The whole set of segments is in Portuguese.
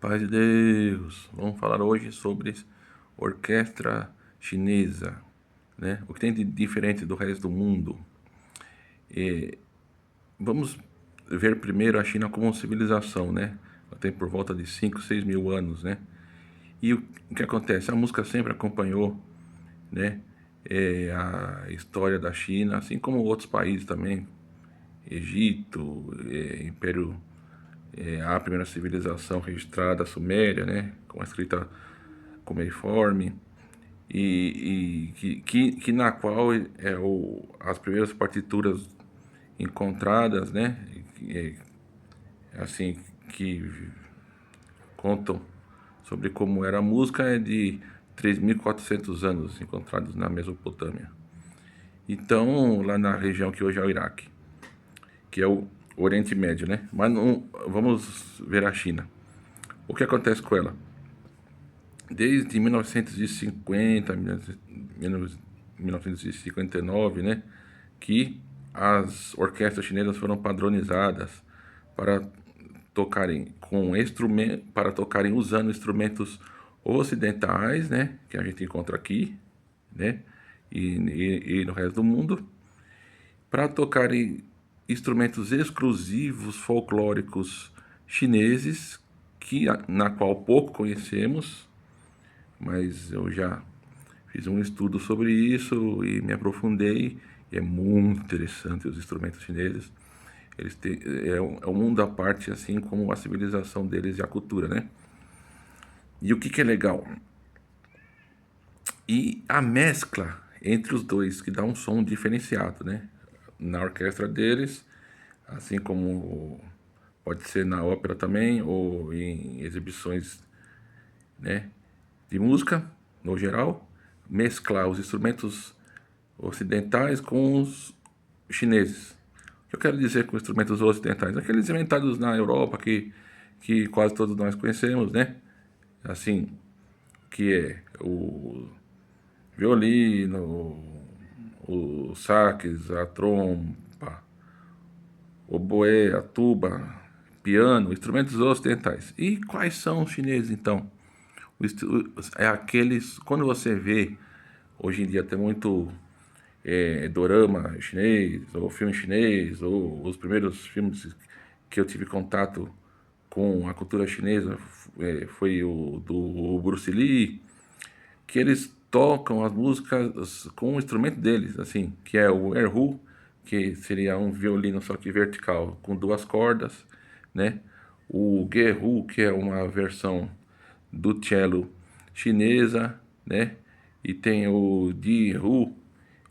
Paz de Deus! Vamos falar hoje sobre orquestra chinesa, né? O que tem de diferente do resto do mundo. Vamos ver primeiro a China como uma civilização, né? Ela tem por volta de 5, 6 mil anos, né? E o que acontece? A música sempre acompanhou, né? A história da China, assim como outros países também, Egito, Império, a primeira civilização registrada, a Suméria, né? Com a escrita cuneiforme, que na qual as primeiras partituras encontradas, né? Assim, que contam sobre como era a música é de 3.400 anos encontrados na Mesopotâmia. Então, lá na região que hoje é o Iraque, que é o Oriente Médio, né? Mas não, vamos ver a China. O que acontece com ela? Desde 1950, 1959, né, que as orquestras chinesas foram padronizadas para para tocarem usando instrumentos ocidentais, né, que a gente encontra aqui, né, e no resto do mundo, para tocarem instrumentos exclusivos folclóricos chineses na qual pouco conhecemos, mas eu já fiz um estudo sobre isso e me aprofundei. E é muito interessante os instrumentos chineses. Eles têm, é um mundo à parte, assim como a civilização deles e a cultura, né? E o que é legal? E a mescla entre os dois, que dá um som diferenciado, né? Na orquestra deles, assim como pode ser na ópera também, ou em exibições, né, de música, no geral, mesclar os instrumentos ocidentais com os chineses. O que eu quero dizer com instrumentos ocidentais? Aqueles inventados na Europa que quase todos nós conhecemos, né? Assim, que é o violino, o sax, a trompa, o oboé, a tuba, piano, instrumentos ocidentais. E quais são os chineses, então? É aqueles, quando você vê, hoje em dia tem muito dorama chinês, ou filme chinês, ou os primeiros filmes que eu tive contato com a cultura chinesa foi o do Bruce Lee, que eles tocam as músicas com o instrumento deles, assim, que é o erhu, que seria um violino só que vertical, com duas cordas, né? O gehu, que é uma versão do cello chinesa, né? E tem o dihu,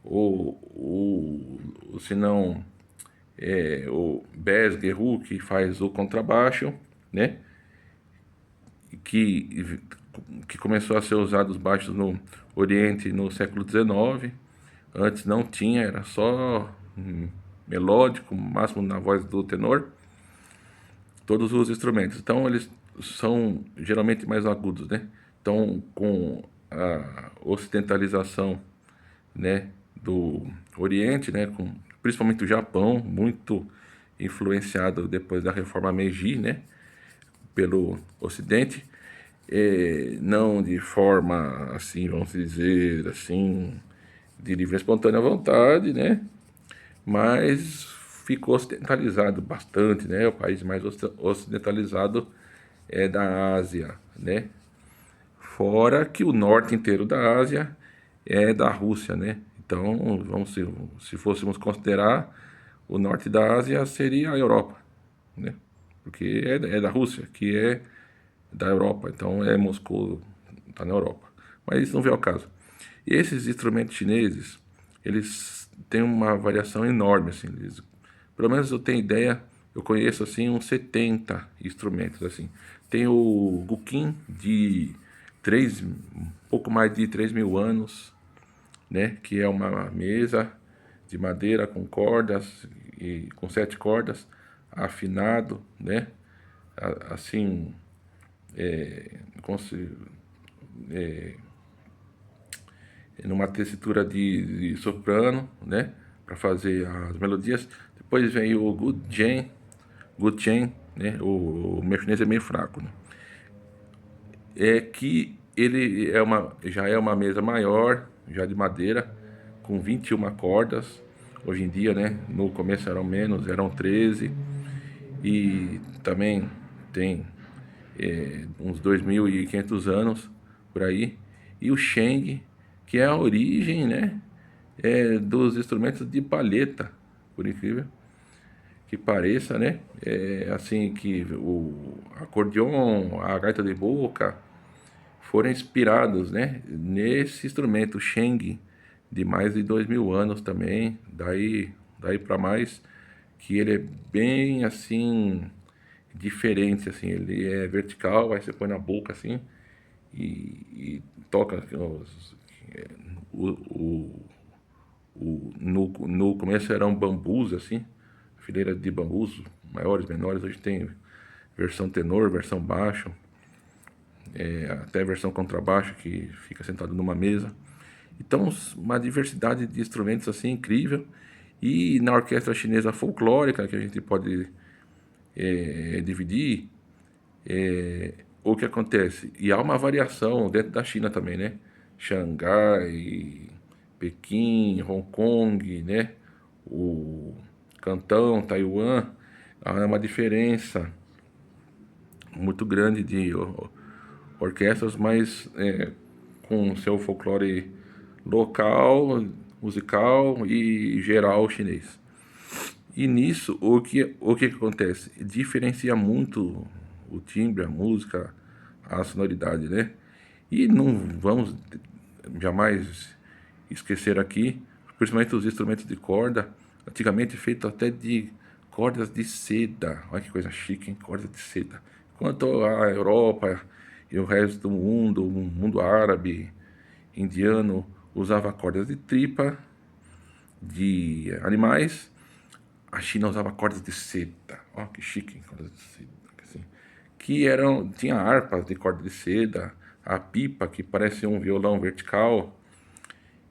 ou se não, o bass gehu, que faz o contrabaixo, né? Que, que começou a ser usado os baixos no Oriente no século XIX. Antes não tinha, era só melódico, máximo na voz do tenor, todos os instrumentos. Então eles são geralmente mais agudos, né? Então com a ocidentalização, né, do Oriente, né, com principalmente o Japão, muito influenciado depois da Reforma Meiji, né, pelo Ocidente, não de forma assim, vamos dizer assim, de livre e espontânea vontade, né, mas ficou ocidentalizado bastante, né? O país mais ocidentalizado é da Ásia, né? Fora que o norte inteiro da Ásia é da Rússia, né? Então, se fôssemos considerar, o norte da Ásia seria a Europa, né? Porque é da Rússia, que é da Europa, então é Moscou, está na Europa. Mas isso não vem ao caso. E esses instrumentos chineses, eles têm uma variação enorme, assim, pelo menos eu tenho ideia, eu conheço assim uns 70 instrumentos assim. Tem o guqin de um pouco mais de 3 mil anos, né, que é uma mesa de madeira com cordas e com 7 cordas, afinado, né, assim, como se, numa tessitura de soprano, né, para fazer as melodias. Depois vem o guzheng, né, o meu chinês é meio fraco, né. é que ele já é uma mesa maior, já de madeira, com 21 cordas. Hoje em dia, né? No começo eram menos, eram 13. E também tem uns 2.500 anos por aí. E o Sheng, que é a origem, né? Dos instrumentos de palheta, por incrível que pareça, né? Assim que o acordeon, a gaita de boca foram inspirados, né? Nesse instrumento Sheng de mais de 2.000 anos também. Daí para mais que ele é bem assim diferente, assim. Ele é vertical, aí você põe na boca assim e toca o, o, no começo eram bambus, assim, fileira de bambus, maiores, menores. Hoje tem versão tenor, versão baixo, até versão contrabaixo, que fica sentado numa mesa. Então, uma diversidade de instrumentos assim incrível. E na orquestra chinesa folclórica, que a gente pode dividir, o que acontece? E há uma variação dentro da China também, né? Xangai, Pequim, Hong Kong, né? O Cantão, Taiwan, há uma diferença muito grande de orquestras, mas com seu folclore local, musical e geral chinês. E nisso, o que acontece? Diferencia muito o timbre, a música, a sonoridade, né? E não vamos jamais esquecer aqui, principalmente os instrumentos de corda, antigamente feito até de cordas de seda. Olha que coisa chique, hein? Cordas de seda. Enquanto a Europa e o resto do mundo, o mundo árabe, indiano, usava cordas de tripa, de animais, a China usava cordas de seda. Ó, que chique, cordas de seda. Assim. Que eram, tinha harpas de corda de seda, a pipa, que parece um violão vertical,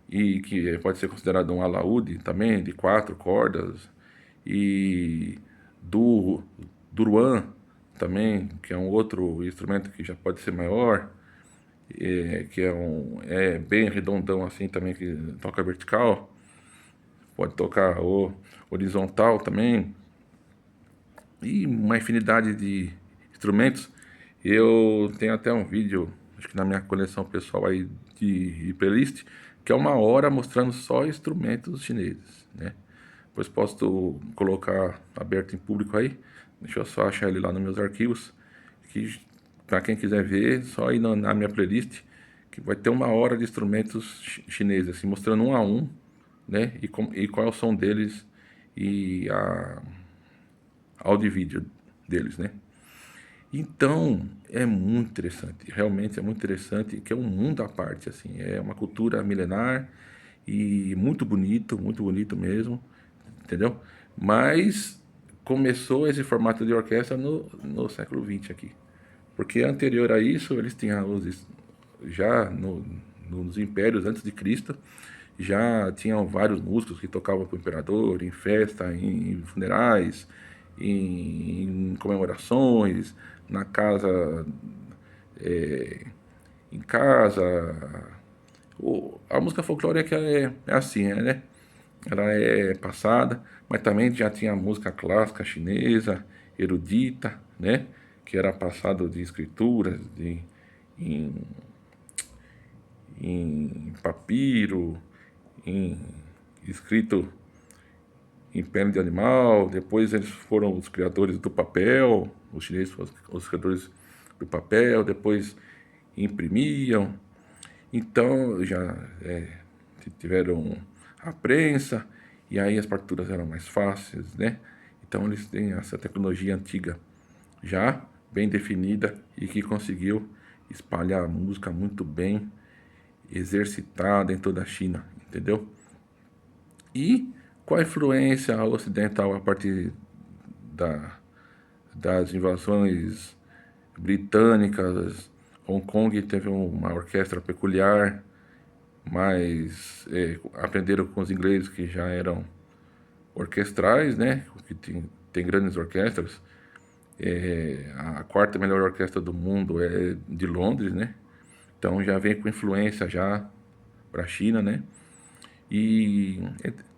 e que pode ser considerado um alaúde também, de 4 cordas. E do duruan também, que é um outro instrumento que já pode ser maior, que é bem redondão assim também, que toca vertical. Pode tocar horizontal também, e uma infinidade de instrumentos. Eu tenho até um vídeo, acho que na minha coleção pessoal aí de playlist, que é 1 hora mostrando só instrumentos chineses, né? Depois posso colocar aberto em público aí. Deixa eu só achar ele lá nos meus arquivos, que para quem quiser ver, só ir na minha playlist, que vai ter 1 hora de instrumentos chineses, assim, mostrando um a um, né? E qual é o som deles e a áudio e vídeo deles, né? Então, é muito interessante, realmente é muito interessante, que é um mundo à parte, assim, é uma cultura milenar e muito bonito mesmo, entendeu? Mas começou esse formato de orquestra no século XX aqui, porque anterior a isso eles tinham já nos impérios antes de Cristo, já tinham vários músicos que tocavam para o imperador, em festa, em funerais, em comemorações, na casa, é, em casa. A música folclórica é assim, né? Ela é passada, mas também já tinha a música clássica chinesa, erudita, né? Que era passado de escrituras, em, em papiro, em escrito em pele de animal. Depois eles foram os criadores do papel, os chineses foram os criadores do papel, depois imprimiam. Então já tiveram a prensa, e aí as partituras eram mais fáceis, né? Então eles têm essa tecnologia antiga já bem definida e que conseguiu espalhar a música muito bem, exercitada em toda a China, entendeu? E com a influência ocidental a partir da, das invasões britânicas, Hong Kong teve uma orquestra peculiar, mas aprenderam com os ingleses, que já eram orquestrais, né? Que tem grandes orquestras. A quarta melhor orquestra do mundo é de Londres, né? Então já vem com influência já para a China, né? E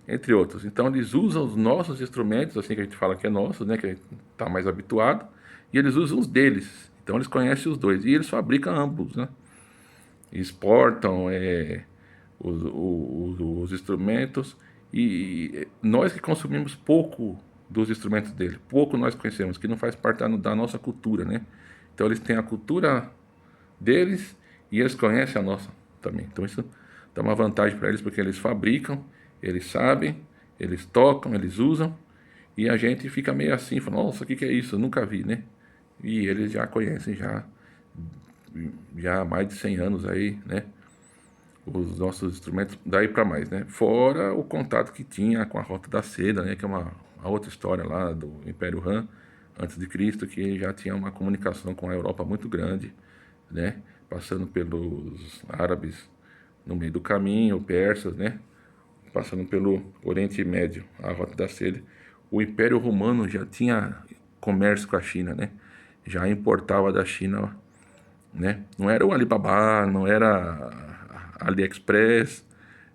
entre outros. Então eles usam os nossos instrumentos, assim que a gente fala que é nosso, né? Que a gente está mais habituado, e eles usam os deles. Então eles conhecem os dois e eles fabricam ambos, né? Exportam os instrumentos e nós que consumimos pouco dos instrumentos dele, pouco nós conhecemos, que não faz parte da nossa cultura, né? Então eles têm a cultura deles e eles conhecem a nossa também. Então isso dá uma vantagem para eles porque eles fabricam, eles sabem, eles tocam, eles usam e a gente fica meio assim, falando, nossa, o que é isso? Eu nunca vi, né? E eles já conhecem já há mais de 100 anos aí, né? Os nossos instrumentos daí para mais, né? Fora o contato que tinha com a Rota da Seda, né? Que é uma outra história lá do Império Han, antes de Cristo, que já tinha uma comunicação com a Europa muito grande, né? Passando pelos árabes no meio do caminho, persas, né? Passando pelo Oriente Médio, a Rota da Seda. O Império Romano já tinha comércio com a China, né? Já importava da China, né? Não era o Alibaba, não era a AliExpress,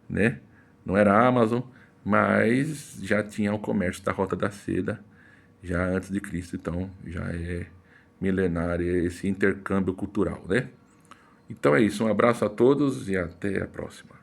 né? Não era a Amazon, mas já tinha o comércio da Rota da Seda já antes de Cristo, então já é milenário esse intercâmbio cultural, né? Então é isso, um abraço a todos e até a próxima.